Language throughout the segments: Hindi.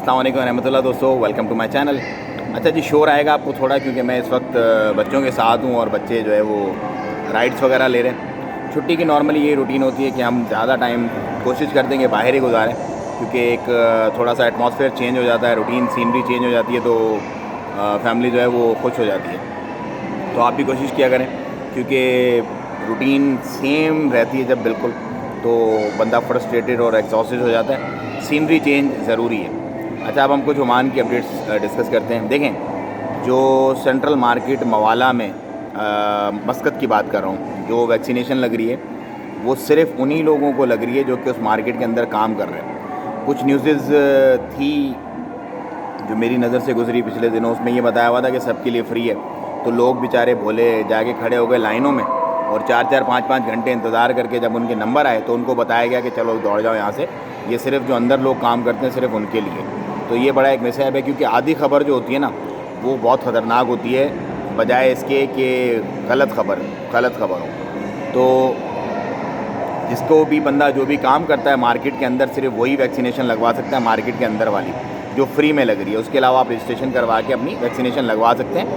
अस्सलाम वालेकुम रहमतुल्लाह। दोस्तों वेलकम टू माय चैनल। अच्छा जी, शोर आएगा आपको थोड़ा, क्योंकि मैं इस वक्त बच्चों के साथ हूँ और बच्चे जो है वो राइड्स वगैरह ले रहे हैं। छुट्टी की नॉर्मली ये रूटीन होती है कि हम ज़्यादा टाइम कोशिश करते हैं कि बाहर ही गुजारें, क्योंकि एक थोड़ा सा एटमॉस्फेयर चेंज हो जाता है, रूटीन सीनरी चेंज हो जाती है, तो फैमिली जो है वो खुश हो जाती है। तो आप भी कोशिश किया करें, क्योंकि रूटीन सेम रहती है जब बिल्कुल, तो बंदा फ्रस्ट्रेटेड और एग्जॉस्टेड हो जाता है। सीनरी चेंज ज़रूरी है। अच्छा, अब हम कुछ ओमान की अपडेट्स डिस्कस करते हैं। देखें, जो सेंट्रल मार्केट मवाला में मस्कत की बात कर रहा हूँ, जो वैक्सीनेशन लग रही है वो सिर्फ उन्हीं लोगों को लग रही है जो कि उस मार्केट के अंदर काम कर रहे हैं। कुछ न्यूज़ थी जो मेरी नज़र से गुजरी पिछले दिनों, उसमें ये बताया हुआ था कि सबके लिए फ्री है। तो लोग बेचारे भोले जाके खड़े हो गए लाइनों में, और 4-4 5-5 घंटे इंतज़ार करके जब उनके नंबर आए तो उनको बताया गया कि चलो दौड़ जाओ यहाँ से, ये सिर्फ जो अंदर लोग काम करते हैं सिर्फ उनके लिए। तो ये बड़ा एक मिसहैप है, क्योंकि आधी खबर जो होती है ना वो बहुत ख़तरनाक होती है, बजाय इसके कि गलत खबर हो। तो जिसको भी बंदा जो भी काम करता है मार्केट के अंदर, सिर्फ वही वैक्सीनेशन लगवा सकता है, मार्केट के अंदर वाली जो फ्री में लग रही है। उसके अलावा आप रजिस्ट्रेशन करवा के अपनी वैक्सीनेशन लगवा सकते हैं।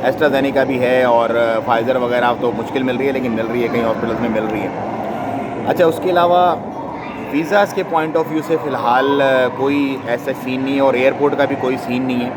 एस्ट्राजेनेका भी है और फाइज़र वगैरह तो मुश्किल मिल रही है, लेकिन मिल रही है, कई हॉस्पिटल्स में मिल रही है। अच्छा, उसके अलावा वीज़ाज़ के पॉइंट ऑफ व्यू से फ़िलहाल कोई ऐसा सीन नहीं है, और एयरपोर्ट का भी कोई सीन नहीं है,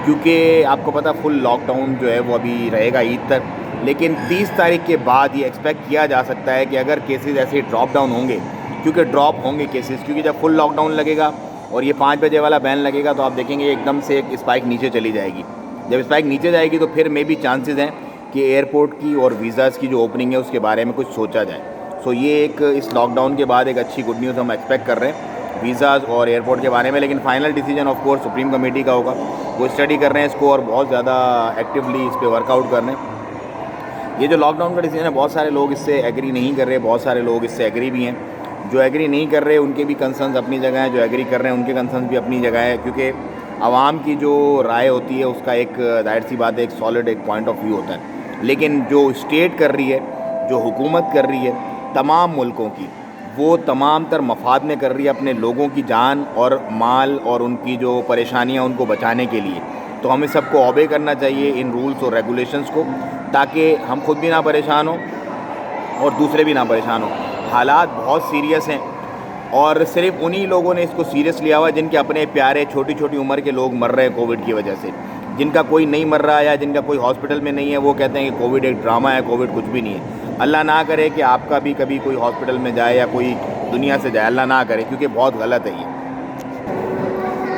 क्योंकि आपको पता फुल लॉकडाउन जो है वो अभी रहेगा ईद तक। लेकिन 30 तारीख के बाद ये एक्सपेक्ट किया जा सकता है कि अगर केसेस ऐसे ड्रॉप डाउन होंगे, क्योंकि ड्रॉप होंगे केसेस, क्योंकि जब फुल लॉकडाउन लगेगा और ये 5 बजे वाला बैन लगेगा तो आप देखेंगे एकदम से एक स्पाइक नीचे चली जाएगी। जब स्पाइक नीचे जाएगी तो फिर मे भी चांसेस हैं कि एयरपोर्ट की और वीज़ाज़ की जो ओपनिंग है उसके बारे में कुछ सोचा जाए। सो ये एक इस लॉकडाउन के बाद एक अच्छी गुड न्यूज़ हम एक्सपेक्ट कर रहे हैं वीज़ाज़ और एयरपोर्ट के बारे में। लेकिन final decision of course supreme committee का होगा। वो स्टडी कर रहे हैं इसको और बहुत ज़्यादा एक्टिवली इस पर वर्कआउट कर रहे हैं। ये जो लॉकडाउन का डिसीजन है, बहुत सारे लोग इससे एग्री नहीं कर रहे, बहुत सारे लोग इससे एग्री भी हैं। जो एग्री नहीं कर रहे उनके भी कंसर्न्स अपनी जगह हैं, जो एग्री कर रहे हैं उनके कंसर्न्स भी अपनी जगह है, क्योंकि आवाम की जो राय होती है उसका एक जाहिर सी बात है, एक सॉलिड एक पॉइंट ऑफ व्यू होता है। लेकिन जो स्टेट कर रही है, जो हुकूमत कर रही है तमाम मुल्कों की, वो तमाम तर मफाद में कर रही है अपने लोगों की जान और माल और उनकी जो परेशानियां उनको बचाने के लिए। तो हमें सबको ऑबे करना चाहिए इन रूल्स और रेगुलेशंस को, ताकि हम खुद भी ना परेशान हों और दूसरे भी ना परेशान हों। हालात बहुत सीरियस हैं और सिर्फ उन्हीं लोगों ने इसको सीरियस लिया हुआ जिनके अपने प्यारे छोटी छोटी उम्र के लोग मर रहे हैं कोविड की वजह से। जिनका कोई नहीं मर रहा है या जिनका कोई हॉस्पिटल में नहीं है, वो कहते हैं कि कोविड एक ड्रामा है, कोविड कुछ भी नहीं है। अल्लाह ना करे कि आपका भी कभी कोई हॉस्पिटल में जाए या कोई दुनिया से जाए, अल्लाह ना करे, क्योंकि बहुत गलत है ये।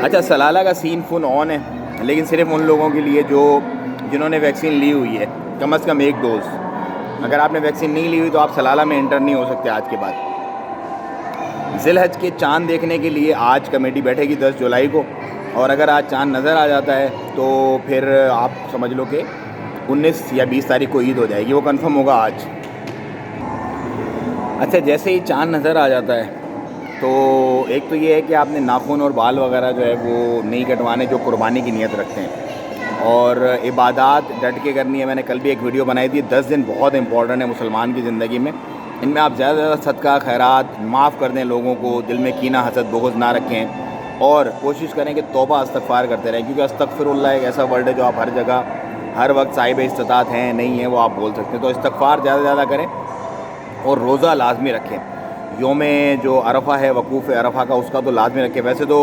अच्छा, सलाला का सीन फुल ऑन है, लेकिन सिर्फ उन लोगों के लिए जिन्होंने वैक्सीन ली हुई है, कम से कम 1 डोज़। अगर आपने वैक्सीन नहीं ली हुई तो आप सलाला में एंटर नहीं हो सकते आज के बाद। ज़िलहज के चांद देखने के लिए आज कमेटी बैठेगी 10 जुलाई को, और अगर आज चांद नज़र आ जाता है तो फिर आप समझ लो कि 19 या 20 तारीख को ईद हो जाएगी, वो कंफर्म होगा आज। अच्छा, जैसे ही चांद नज़र आ जाता है तो एक तो ये है कि आपने नाखून और बाल वगैरह जो है वो नहीं कटवाने, जो कुर्बानी की नीयत रखते हैं, और इबादत डट के करनी है। मैंने कल भी एक वीडियो बनाई थी, 10 दिन बहुत इंपॉर्टेंट है मुसलमान की ज़िंदगी में। इनमें आप ज़्यादा से ज़्यादा सदका खैरात, माफ़ कर दें लोगों को, दिल में कीना हसद बुग़्ज़ ना रखें, और कोशिश करें कि तौबा इस्तग़फ़ार करते रहें, क्योंकि अस्तग़फ़िरुल्लाह एक ऐसा वर्ड है जो आप हर जगह हर वक्त साहिब इस्तिताअत हैं नहीं है वो आप बोल सकते हैं। तो इस्तग़फ़ार ज़्यादा से ज़्यादा करें और रोज़ा लाजमी रखें। योम जो अरफ़ा है, वक़ूफ़ अरफ़ा का, उसका तो लाजमी रखें। वैसे तो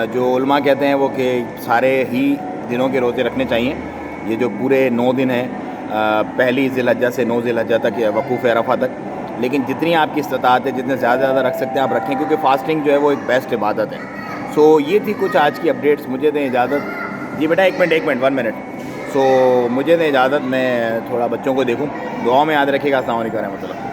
जो उलमा कहते हैं वो कि सारे ही दिनों के रोज़े रखने चाहिए, ये जो पूरे 9 दिन हैं, पहली ज़िलहज्जा से 9 ज़िलहज्जा तक या वक़ूफ़ अरफ़ा तक। लेकिन जितनी आपकी इस्तिताअत है, जितने ज़्यादा रख सकते हैं आप रखें, क्योंकि फ़ास्टिंग जो है वो एक बेस्ट इबादत है। सो ये थी कुछ आज की अपडेट्स। मुझे दें इजाज़त। जी बेटा, एक मिनट 1 मिनट। सो मुझे दें इजाज़त, मैं थोड़ा बच्चों को देखूँ। दुआ में याद रखिएगा। अस्सलाम वालेकुम रहमतुल्लाह।